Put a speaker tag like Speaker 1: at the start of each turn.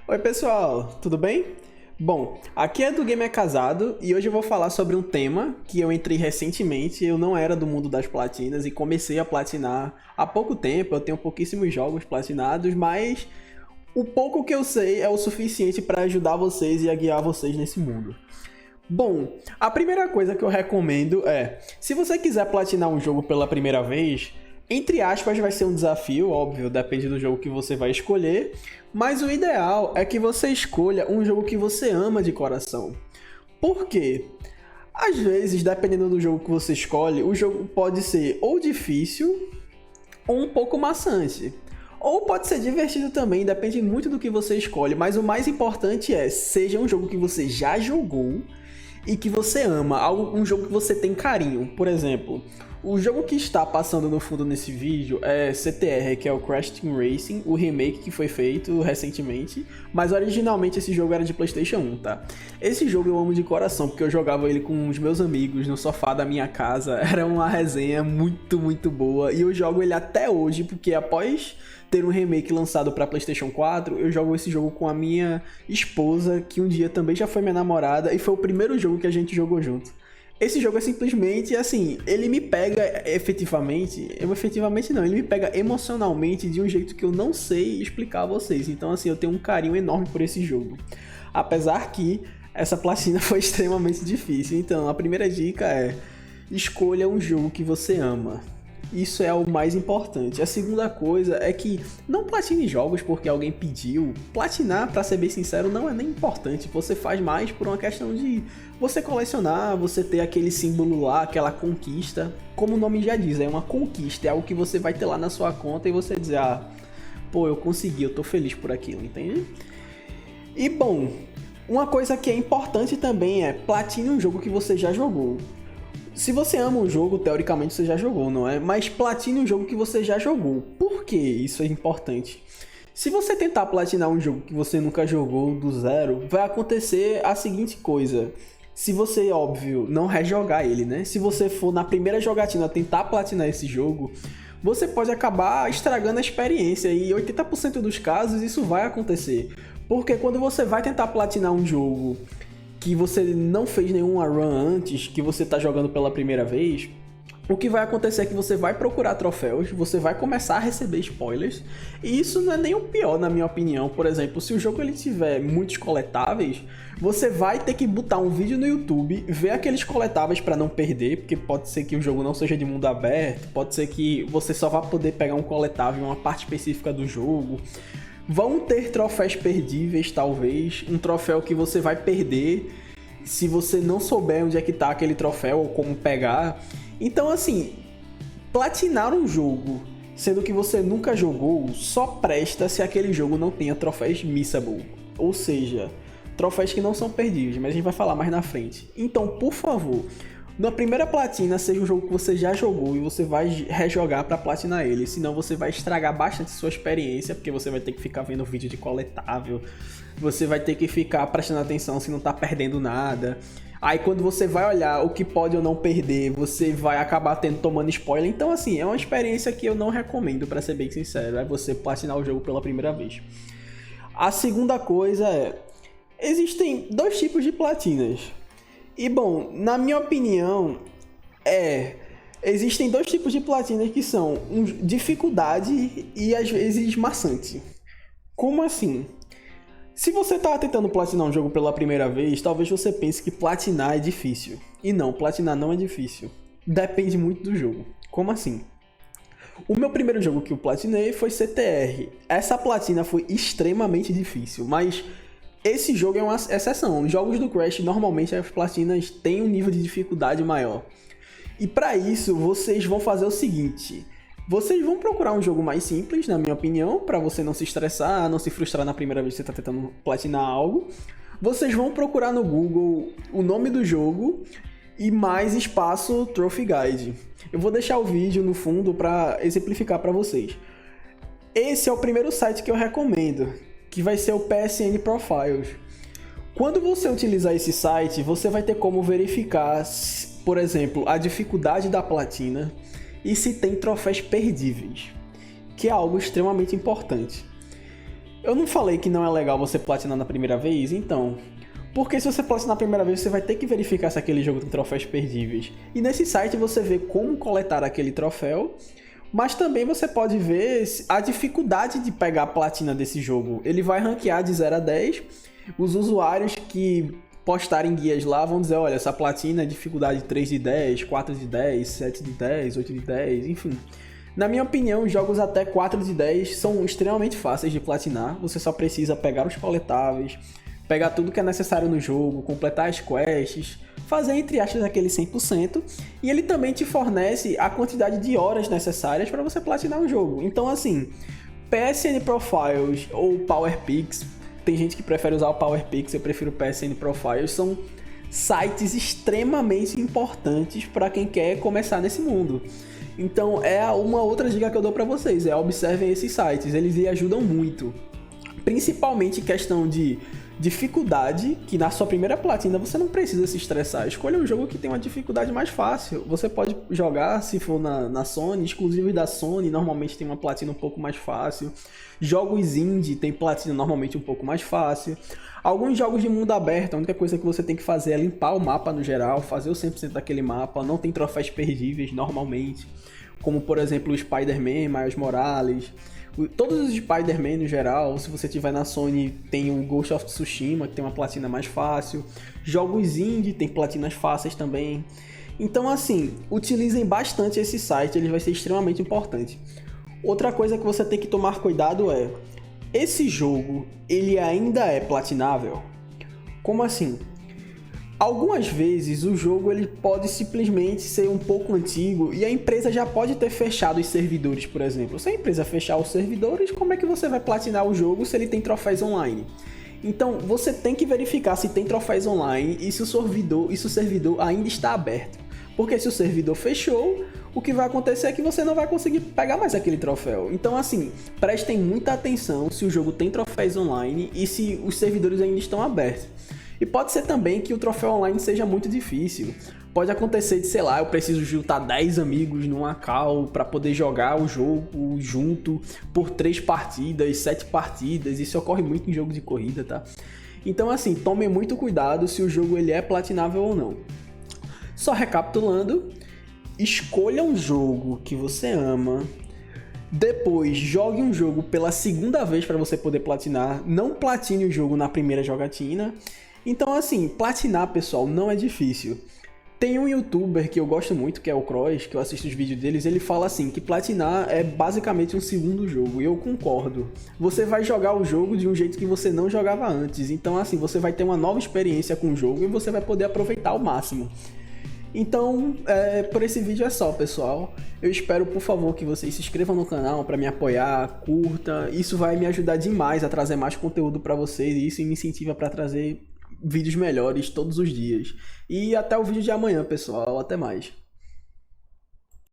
Speaker 1: Oi pessoal, tudo bem? Bom, aqui é do Gamer Casado e hoje eu vou falar sobre um tema que eu entrei recentemente. Eu não era do mundo das platinas e comecei a platinar há pouco tempo. Eu tenho pouquíssimos jogos platinados, mas o pouco que eu sei é o suficiente para ajudar vocês e a guiar vocês nesse mundo. Bom, a primeira coisa que eu recomendo é, se você quiser platinar um jogo pela primeira vez, entre aspas vai ser um desafio, óbvio, depende do jogo que você vai escolher, mas o ideal é que você escolha um jogo que você ama de coração. Por quê? Às vezes, dependendo do jogo que você escolhe, o jogo pode ser ou difícil ou um pouco maçante. Ou pode ser divertido também, depende muito do que você escolhe, mas o mais importante é, seja um jogo que você já jogou e que você ama, um jogo que você tem carinho. Por exemplo, o jogo que está passando no fundo nesse vídeo é CTR, que é o Crash Team Racing, o remake que foi feito recentemente, mas originalmente esse jogo era de PlayStation 1, tá? Esse jogo eu amo de coração, porque eu jogava ele com os meus amigos no sofá da minha casa, era uma resenha muito boa, e eu jogo ele até hoje, porque após ter um remake lançado para PlayStation 4, eu jogo esse jogo com a minha esposa, que um dia também já foi minha namorada, e foi o primeiro jogo que a gente jogou junto. Esse jogo é simplesmente, assim, ele me pega efetivamente não, ele me pega emocionalmente de um jeito que eu não sei explicar a vocês. Então, assim, eu tenho um carinho enorme por esse jogo. Apesar que essa platina foi extremamente difícil. Então, a primeira dica é, escolha um jogo que você ama. Isso é o mais importante. A segunda coisa é que não platine jogos porque alguém pediu. Platinar, pra ser bem sincero, não é nem importante. Você faz mais por uma questão de você colecionar, você ter aquele símbolo lá, aquela conquista. Como o nome já diz, é uma conquista. É algo que você vai ter lá na sua conta e você dizer, pô, eu consegui, eu tô feliz por aquilo, entende? E bom, uma coisa que é importante também é platine um jogo que você já jogou. Se você ama um jogo, teoricamente você já jogou, não é? Mas platine um jogo que você já jogou. Por que isso é importante? Se você tentar platinar um jogo que você nunca jogou do zero, vai acontecer a seguinte coisa. Se você, óbvio, não rejogar ele, né? Se você for na primeira jogatina tentar platinar esse jogo, você pode acabar estragando a experiência. E em 80% dos casos isso vai acontecer. Porque quando você vai tentar platinar um jogo que você não fez nenhuma run antes, que você está jogando pela primeira vez, o que vai acontecer é que você vai procurar troféus, você vai começar a receber spoilers, e isso não é nem o pior, na minha opinião. Por exemplo, se o jogo ele tiver muitos coletáveis, você vai ter que botar um vídeo no YouTube, ver aqueles coletáveis para não perder, porque pode ser que o jogo não seja de mundo aberto, pode ser que você só vá poder pegar um coletável em uma parte específica do jogo. Vão ter troféus perdíveis, talvez, um troféu que você vai perder se você não souber onde é que tá aquele troféu ou como pegar. Então, assim, platinar um jogo, sendo que você nunca jogou, só presta se aquele jogo não tenha troféus missable. Ou seja, troféus que não são perdíveis, mas a gente vai falar mais na frente. Então, por favor, na primeira platina, seja um jogo que você já jogou e você vai rejogar pra platinar ele, senão você vai estragar bastante sua experiência, porque você vai ter que ficar vendo vídeo de coletável, você vai ter que ficar prestando atenção se não tá perdendo nada. Aí quando você vai olhar o que pode ou não perder, você vai acabar tomando spoiler. Então, assim, é uma experiência que eu não recomendo, pra ser bem sincero, é você platinar o jogo pela primeira vez. A segunda coisa é, existem dois tipos de platinas. E bom, na minha opinião, existem dois tipos de platinas que são dificuldade e às vezes maçante. Como assim? Se você tá tentando platinar um jogo pela primeira vez, talvez você pense que platinar é difícil. E não, platinar não é difícil. Depende muito do jogo. Como assim? O meu primeiro jogo que eu platinei foi CTR. Essa platina foi extremamente difícil, mas esse jogo é uma exceção. Os jogos do Crash, normalmente as platinas têm um nível de dificuldade maior. E para isso, vocês vão fazer o seguinte. Vocês vão procurar um jogo mais simples, na minha opinião, para você não se estressar, não se frustrar na primeira vez que você está tentando platinar algo. Vocês vão procurar no Google o nome do jogo e mais espaço Trophy Guide. Eu vou deixar o vídeo no fundo para exemplificar para vocês. Esse é o primeiro site que eu recomendo, que vai ser o PSN Profiles. Quando você utilizar esse site, você vai ter como verificar, por exemplo, a dificuldade da platina e se tem troféus perdíveis, que é algo extremamente importante. Eu não falei que não é legal você platinar na primeira vez? Então, porque se você platinar na primeira vez, você vai ter que verificar se aquele jogo tem troféus perdíveis. E nesse site você vê como coletar aquele troféu, mas também você pode ver a dificuldade de pegar a platina desse jogo. Ele vai ranquear de 0 a 10. Os usuários que postarem guias lá vão dizer, olha, essa platina é dificuldade 3 de 10, 4 de 10, 7 de 10, 8 de 10, enfim. Na minha opinião, jogos até 4 de 10 são extremamente fáceis de platinar. Você só precisa pegar os coletáveis, pegar tudo que é necessário no jogo, completar as quests, fazer entre aspas aquele 100%, e ele também te fornece a quantidade de horas necessárias para você platinar o jogo. Então assim, PSN Profiles ou PowerPix, tem gente que prefere usar o PowerPix, eu prefiro PSN Profiles, são sites extremamente importantes para quem quer começar nesse mundo. Então é uma outra dica que eu dou para vocês, observem esses sites, eles lhe ajudam muito. Principalmente questão de dificuldade, que na sua primeira platina você não precisa se estressar. Escolha um jogo que tem uma dificuldade mais fácil. Você pode jogar, se for na Sony, exclusivos da Sony, normalmente tem uma platina um pouco mais fácil. Jogos indie tem platina normalmente um pouco mais fácil. Alguns jogos de mundo aberto, a única coisa que você tem que fazer é limpar o mapa no geral, fazer o 100% daquele mapa, não tem troféus perdíveis normalmente, como por exemplo o Spider-Man, Miles Morales. Todos os Spider-Man no geral, se você tiver na Sony, tem o Ghost of Tsushima, que tem uma platina mais fácil. Jogos indie tem platinas fáceis também. Então assim, utilizem bastante esse site, ele vai ser extremamente importante. Outra coisa que você tem que tomar cuidado é, esse jogo, ele ainda é platinável? Como assim? Algumas vezes o jogo ele pode simplesmente ser um pouco antigo e a empresa já pode ter fechado os servidores, por exemplo. Se a empresa fechar os servidores, como é que você vai platinar o jogo se ele tem troféus online? Então você tem que verificar se tem troféus online e se o servidor ainda está aberto. Porque se o servidor fechou, o que vai acontecer é que você não vai conseguir pegar mais aquele troféu. Então assim, prestem muita atenção se o jogo tem troféus online e se os servidores ainda estão abertos. E pode ser também que o troféu online seja muito difícil. Pode acontecer de, sei lá, eu preciso juntar 10 amigos numa call para poder jogar o jogo junto por 3 partidas, 7 partidas. Isso ocorre muito em jogo de corrida, tá? Então assim, tomem muito cuidado se o jogo ele é platinável ou não. Só recapitulando, escolha um jogo que você ama. Depois, jogue um jogo pela segunda vez para você poder platinar. Não platine o jogo na primeira jogatina. Então assim, platinar, pessoal, não é difícil. Tem um youtuber que eu gosto muito, que é o Cross, que eu assisto os vídeos deles, ele fala assim, que platinar é basicamente um segundo jogo, e eu concordo. Você vai jogar o jogo de um jeito que você não jogava antes, então assim, você vai ter uma nova experiência com o jogo e você vai poder aproveitar ao máximo. Então, por esse vídeo é só, pessoal. Eu espero, por favor, que vocês se inscrevam no canal para me apoiar, curta. Isso vai me ajudar demais a trazer mais conteúdo para vocês e isso me incentiva para trazer vídeos melhores todos os dias. E até o vídeo de amanhã, pessoal. Até mais.